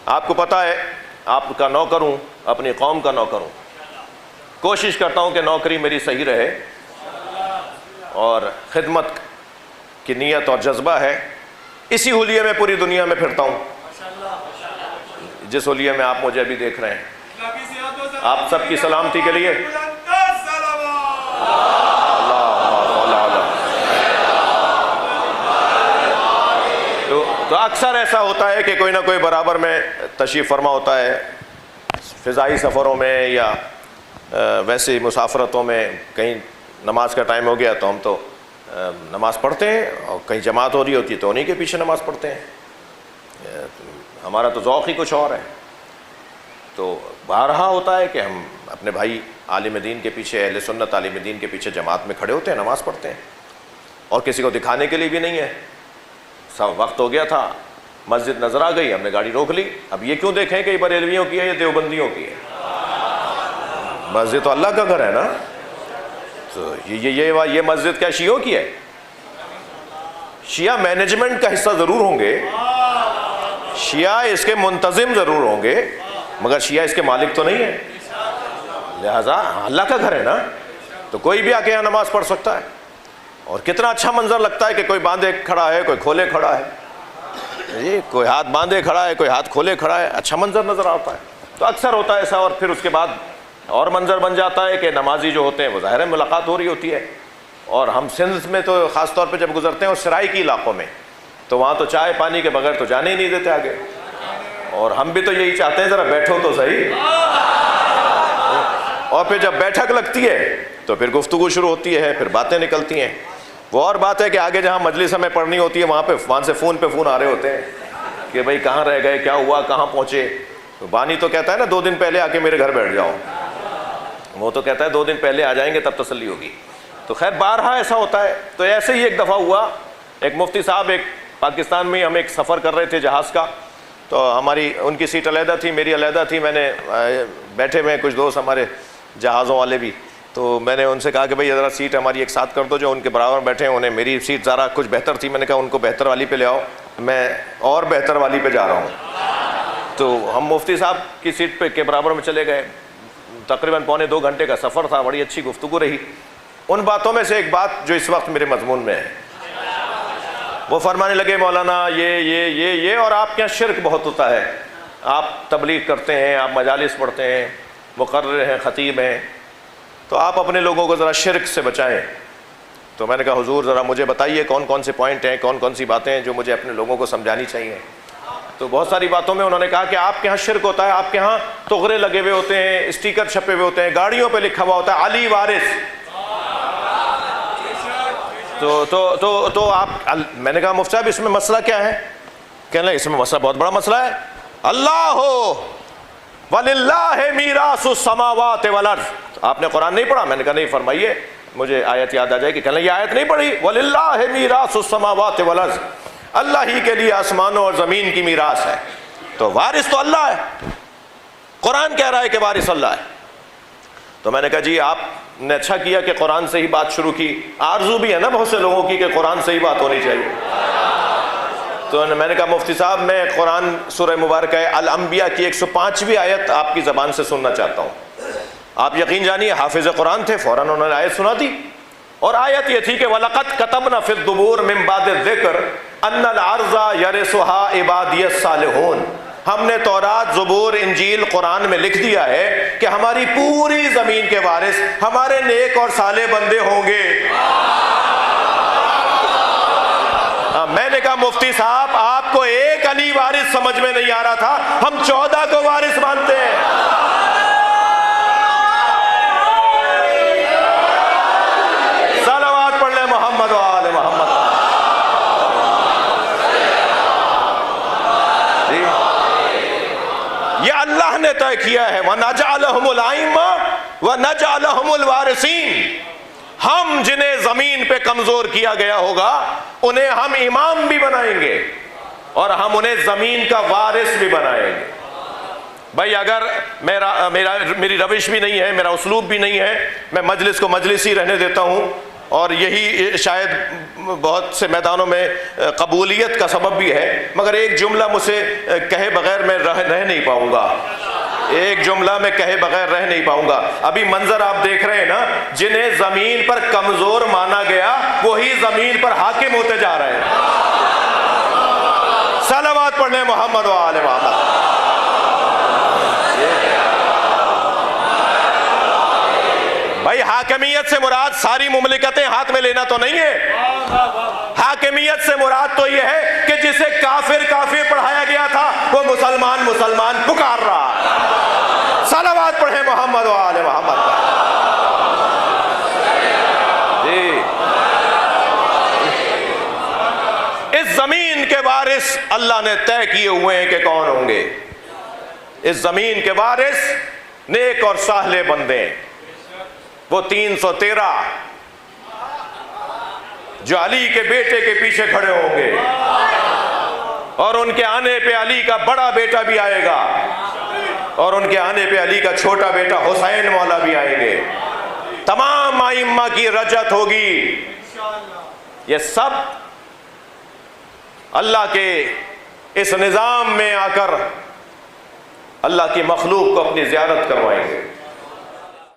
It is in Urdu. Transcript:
آپ کو پتہ ہے آپ کا نوکر ہوں، اپنی قوم کا نوکر ہوں، کوشش کرتا ہوں کہ نوکری میری صحیح رہے، اور خدمت کی نیت اور جذبہ ہے، اسی حلیے میں پوری دنیا میں پھرتا ہوں، جس حلیے میں آپ مجھے بھی دیکھ رہے ہیں۔ آپ سب کی سلامتی کے لیے تو اکثر ایسا ہوتا ہے کہ کوئی نہ کوئی برابر میں تشریف فرما ہوتا ہے، فضائی سفروں میں یا ویسے مسافرتوں میں، کہیں نماز کا ٹائم ہو گیا تو ہم تو نماز پڑھتے ہیں، اور کہیں جماعت ہو رہی ہوتی ہے تو انہیں کے پیچھے نماز پڑھتے ہیں، ہمارا تو ذوق ہی کچھ اور ہے۔ تو بارہا ہوتا ہے کہ ہم اپنے بھائی عالم دین کے پیچھے، اہل سنت عالم دین کے پیچھے جماعت میں کھڑے ہوتے ہیں، نماز پڑھتے ہیں، اور کسی کو دکھانے کے لیے بھی نہیں ہے۔ سب وقت ہو گیا تھا، مسجد نظر آ گئی، ہم نے گاڑی روک لی، اب یہ کیوں دیکھیں کہ یہ بریلویوں کی ہے یا دیوبندیوں کی ہے؟ مسجد تو اللہ کا گھر ہے نا، تو یہ مسجد کیا شیعوں کی ہے؟ شیعہ مینجمنٹ کا حصہ ضرور ہوں گے، شیعہ اس کے منتظم ضرور ہوں گے، مگر شیعہ اس کے مالک تو نہیں ہے، لہذا اللہ کا گھر ہے نا، تو کوئی بھی آ کے یہاں نماز پڑھ سکتا ہے۔ اور کتنا اچھا منظر لگتا ہے کہ کوئی باندھے کھڑا ہے، کوئی کھولے کھڑا ہے، جی کوئی ہاتھ باندھے کھڑا ہے، کوئی ہاتھ کھولے کھڑا ہے، اچھا منظر نظر آتا ہے۔ تو اکثر ہوتا ہے ایسا، اور پھر اس کے بعد اور منظر بن جاتا ہے کہ نمازی جو ہوتے ہیں وہ ظاہر ہے ملاقات ہو رہی ہوتی ہے، اور ہم سندھ میں تو خاص طور پہ جب گزرتے ہیں اور سرائکی علاقوں میں، تو وہاں تو چائے پانی کے بغیر تو جانے ہی نہیں دیتے آگے، اور ہم بھی تو یہی چاہتے ہیں ذرا بیٹھو تو صحیح، اور پھر جب بیٹھک لگتی ہے تو پھر گفتگو شروع ہوتی ہے، پھر باتیں نکلتی ہیں۔ وہ اور بات ہے کہ آگے جہاں مجلس ہمیں پڑھنی ہوتی ہے وہاں سے فون پہ فون آ رہے ہوتے ہیں کہ بھائی کہاں رہ گئے، کیا ہوا، کہاں پہنچے۔ تو بانی تو کہتا ہے نا 2 دن پہلے آ کے میرے گھر بیٹھ جاؤ، وہ تو کہتا ہے 2 دن پہلے آ جائیں گے تب تسلی ہوگی۔ تو خیر بارہا ایسا ہوتا ہے۔ تو ایسے ہی ایک دفعہ ہوا، ایک مفتی صاحب ایک پاکستان میں ہم ایک سفر کر رہے تھے جہاز کا، تو ہماری ان کی سیٹ علیحدہ تھی، میری علیحدہ تھی، میں نے بیٹھے ہوئے کچھ دوست ہمارے جہازوں والے بھی، تو میں نے ان سے کہا کہ بھئی ذرا سیٹ ہماری ایک ساتھ کر دو، جو ان کے برابر بیٹھے ہیں انہیں میری سیٹ ذرا کچھ بہتر تھی، میں نے کہا ان کو بہتر والی پہ لے آؤ، میں اور بہتر والی پہ جا رہا ہوں۔ تو ہم مفتی صاحب کی سیٹ پہ کے برابر میں چلے گئے، تقریباً 1.25 گھنٹے کا سفر تھا، بڑی اچھی گفتگو رہی۔ ان باتوں میں سے ایک بات جو اس وقت میرے مضمون میں ہے، وہ فرمانے لگے مولانا یہ اور آپ کے یہاں شرک بہت ہوتا ہے، آپ تبلیغ کرتے ہیں، آپ مجالس پڑھتے ہیں، مقرر ہیں، خطیب ہیں، تو آپ اپنے لوگوں کو ذرا شرک سے بچائیں۔ تو میں نے کہا حضور ذرا مجھے بتائیے کون کون سے پوائنٹ ہیں، کون کون سی باتیں ہیں جو مجھے اپنے لوگوں کو سمجھانی چاہیے۔ تو بہت ساری باتوں میں انہوں نے کہا کہ آپ کے ہاں شرک ہوتا ہے، آپ کے ہاں تغرے لگے ہوئے ہوتے ہیں، اسٹیکر چھپے ہوئے ہوتے ہیں، گاڑیوں پہ لکھا ہوا ہوتا ہے علی وارث۔ تو آپ، میں نے کہا مفتی صاحب اس میں مسئلہ کیا ہے؟ کہنے لگے اس میں مسئلہ بہت بڑا مسئلہ ہے، اللہ وَلِلَّهِ مِيرَاثُ السَّمَاوَاتِ وَالْأَرْضِ۔ آپ نے قرآن نہیں پڑھا؟ میں نے کہا نہیں، فرمائیے، مجھے آیت یاد آ جائے گی۔ کہنے لگے یہ آیت نہیں پڑھی، وَلِلَّهِ مِيرَاثُ السَّمَاوَاتِ وَالْأَرْضِ، اللہ ہی کے لیے آسمانوں اور زمین کی میراث ہے، تو وارث تو اللہ ہے، قرآن کہہ رہا ہے کہ وارث اللہ ہے۔ تو میں نے کہا جی آپ نے اچھا کیا کہ قرآن سے ہی بات شروع کی، آرزو بھی ہے نا بہت سے لوگوں کی کہ قرآن سے ہی بات ہونی چاہیے۔ تو میں نے کہا مفتی صاحب میں قرآن سورہ مبارکہ الانبیاء کی 105ویں آیت آپ کی زبان سے سننا چاہتا ہوں۔ آپ یقین جانیے حافظ قرآن تھے، فوراً انہوں نے آیت سنا دی، اور آیت یہ تھی کہ وَلَقَدْ كَتَبْنَا فِي الزُّبُورِ مِن بَعْدِ الذِّكْرِ أَنَّ الْأَرْضَ يَرِثُهَا عِبَادِيَ الصَّالِحُونَ۔ ہم نے تورات، زبور، انجیل، قرآن میں لکھ دیا ہے کہ ہماری پوری زمین کے وارث ہمارے نیک اور صالح بندے ہوں گے۔ میں نے کہا مفتی صاحب آپ کو ایک علی وارث سمجھ میں نہیں آ رہا تھا، ہم 14 کو وارث مانتے ہیں۔ صلوات پڑھ لیں محمد و آل محمد۔ جی یہ اللہ نے طے کیا ہے، وَنَجْعَلَهُمُ الْأَئِمَّةَ وَنَجْعَلَهُمُ الْوَارِثِينَ۔ ہم جنہیں زمین پہ کمزور کیا گیا ہوگا انہیں ہم امام بھی بنائیں گے، اور ہم انہیں زمین کا وارث بھی بنائیں گے۔ بھائی اگر میری روش بھی نہیں ہے، میرا اسلوب بھی نہیں ہے، میں مجلس کو مجلس ہی رہنے دیتا ہوں، اور یہی شاید بہت سے میدانوں میں قبولیت کا سبب بھی ہے، مگر ایک جملہ مجھ سے کہے بغیر میں رہ نہیں پاؤں گا، ایک جملہ میں کہے بغیر رہ نہیں پاؤں گا۔ ابھی منظر آپ دیکھ رہے ہیں نا، جنہیں زمین پر کمزور مانا گیا وہی زمین پر حاکم ہوتے جا رہے ہیں۔ صلوات پڑھ لیں محمد و آل محمد۔ بھائی حاکمیت سے مراد ساری مملکتیں ہاتھ میں لینا تو نہیں ہے، حاکمیت سے مراد تو یہ ہے کہ جسے کافر کافر پڑھایا گیا تھا وہ مسلمان مسلمان پکار رہا۔ صلوات پڑھیں محمد و آل محمد پر۔ جی، اس زمین کے وارث اللہ نے طے کیے ہوئے ہیں کہ کون ہوں گے۔ اس زمین کے وارث نیک اور صالح بندے ہیں، وہ 313 جو علی کے بیٹے کے پیچھے کھڑے ہوں گے، اور ان کے آنے پہ علی کا بڑا بیٹا بھی آئے گا، اور ان کے آنے پہ علی کا چھوٹا بیٹا حسین مولا بھی آئیں گے۔ تمام ائمہ کی رجت ہوگی۔ یہ سب اللہ کے اس نظام میں آ کر اللہ کی مخلوق کو اپنی زیارت کروائیں گے۔